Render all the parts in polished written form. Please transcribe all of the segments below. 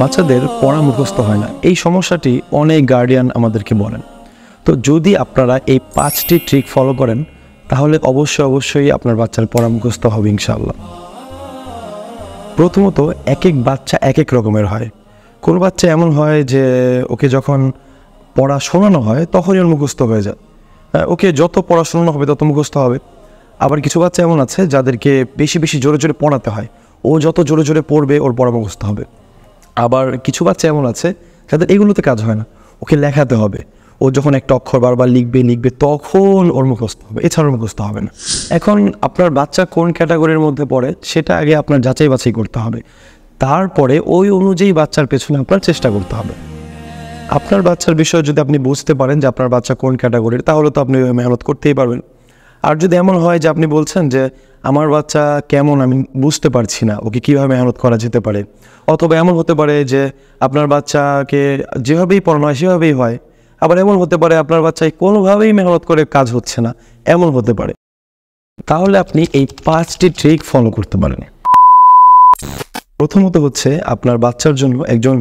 বাচ্চাদের পড়া মুখস্থ হয় না, এই সমস্যাটি অনেক গার্ডিয়ান আমাদেরকে বলেন। তো যদি আপনারা এই 5টি ট্রিক ফলো করেন তাহলে অবশ্যই আপনার বাচ্চার পড়া মুখস্থ হবে ইনশাআল্লাহ। প্রথমত, এক এক বাচ্চা এক এক রকমের হয়। কোনো বাচ্চা এমন হয় যে ওকে যখন পড়া শোনানো হয় তখনই ওর মুখস্থ হয়ে যায়, ওকে যত পড়া শোনানো হবে তত মুখস্থ হবে। আবার কিছু বাচ্চা এমন আছে যাদেরকে বেশি জোরে পড়াতে হয়, ও যত জোরে পড়বে ওর পড়া মুখস্থ হবে। আবার কিছু বাচ্চা এমন আছে যাদের এগুলোতে কাজ হয় না, ওকে লেখাতে হবে, ও যখন একটা অক্ষর বারবার লিখবে তখন ওর মুখস্থ হবে, এছাড়া মুখস্থ হবে না। এখন আপনার বাচ্চা কোন ক্যাটাগরির মধ্যে পড়ে সেটা আগে আপনার যাচাই বাছাই করতে হবে, তারপরে ওই অনুযায়ী বাচ্চার পেছনে আপনার চেষ্টা করতে হবে। আপনার বাচ্চার বিষয়ে যদি আপনি বুঝতে পারেন যে আপনার বাচ্চা কোন ক্যাটাগরির, তাহলে তো আপনি মেহনত করতেই পারবেন। আর যদি এমন হয় যে আপনি বলছেন যে আমার বাচ্চা কেমন আমি বুঝতে পারছি না, ওকে কীভাবে মেহনত করা যেতে পারে, অথবা এমন হতে পারে যে আপনার বাচ্চাকে যেভাবেই পড়ানো হয় সেভাবেই হয়, আবার এমন হতে পারে আপনার বাচ্চায় কোনোভাবেই মেহনত করে কাজ হচ্ছে না, এমন হতে পারে, তাহলে আপনি এই 5টি ট্রিক ফলো করতে পারেন। প্রথমত হচ্ছে আপনার বাচ্চার জন্য একজন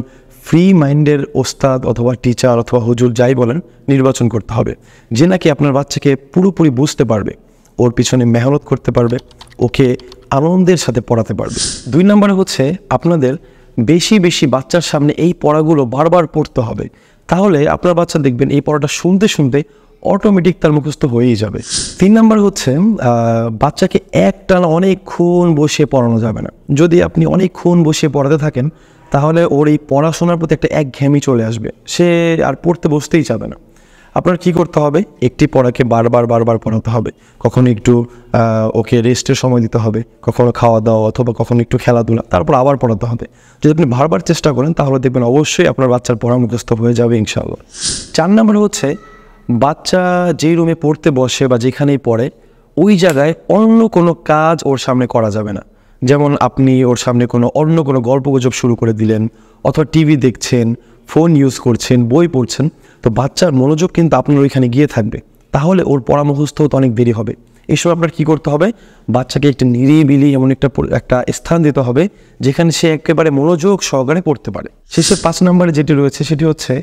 ফ্রি মাইন্ডের ওস্তাদ অথবা টিচার অথবা হুজুর যাই বলেন নির্বাচন করতে হবে, যে নাকি আপনার বাচ্চাকে পুরোপুরি বুঝতে পারবে, ওর পিছনে মেহনত করতে পারবে, ওকে আনন্দের সাথে পড়াতে পারবে। 2 নম্বরে হচ্ছে আপনাদের বেশি বাচ্চার সামনে এই পড়াগুলো বারবার পড়তে হবে, তাহলে আপনার বাচ্চা দেখবেন এই পড়াটা শুনতে অটোমেটিক তার মুখস্থ হয়েই যাবে। 3 নম্বর হচ্ছে বাচ্চাকে একটানা অনেকক্ষণ বসে পড়ানো যাবে না। যদি আপনি অনেকক্ষণ বসে পড়াতে থাকেন তাহলে ওর এই পড়াশোনার প্রতি একটা একঘেয়েমি চলে আসবে, সে আর পড়তে বসতেই যাবে না। আপনার কি করতে হবে, একটি পড়াকে বারবার পড়াতে হবে, কখনো একটু ওকে রেস্টের সময় দিতে হবে, কখনো খাওয়া দাওয়া অথবা কখনো একটু খেলাধুলা, তারপর আবার পড়াতে হবে। যদি আপনি বারবার চেষ্টা করেন তাহলে দেখবেন অবশ্যই আপনার বাচ্চার পড়া মুখস্থ হয়ে যাবে ইনশাআল্লাহ। 4 নম্বর হচ্ছে বাচ্চা যেই রুমে পড়তে বসে বা যেখানেই পড়ে ওই জায়গায় অন্য কোনো কাজ ওর সামনে করা যাবে না। যেমন আপনি ওর সামনে অন্য কোনো গল্পগুজব শুরু করে দিলেন, অথবা টিভি দেখছেন, ফোন ইউজ করছেন, বই পড়ছেন, তো বাচ্চার মনোযোগ কিন্তু আপনার ওইখানে গিয়ে থাকবে, তাহলে ওর পড়া মুখস্থ হতে অনেক দেরি হবে। এই সময় আপনার কী করতে হবে, বাচ্চাকে একটা নিরিবিলি এমন একটা স্থান দিতে হবে যেখানে সে একেবারে মনোযোগ সহকারে পড়তে পারে। শেষে 5 নম্বরে যেটি রয়েছে সেটি হচ্ছে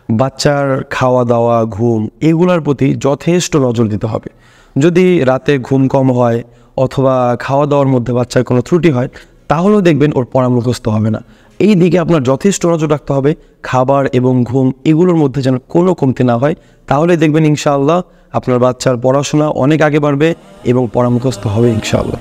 বাচ্চার খাওয়া দাওয়া, ঘুম এগুলোর প্রতি যথেষ্ট নজর দিতে হবে। যদি রাতে ঘুম কম হয় অথবা খাওয়া দাওয়ার মধ্যে বাচ্চার কোনো ত্রুটি হয় তাহলেও দেখবেন ওর পড়া মুখস্থ হবে না। এই দিকে আপনার যথেষ্ট নজর রাখতে হবে, খাবার এবং ঘুম এগুলোর মধ্যে যেন কোনো কমতি না হয়, তাহলে দেখবেন ইনশাআল্লাহ আপনার বাচ্চার পড়াশোনা অনেক আগে বাড়বে এবং পড়া মুখস্থ হবে ইনশাআল্লাহ।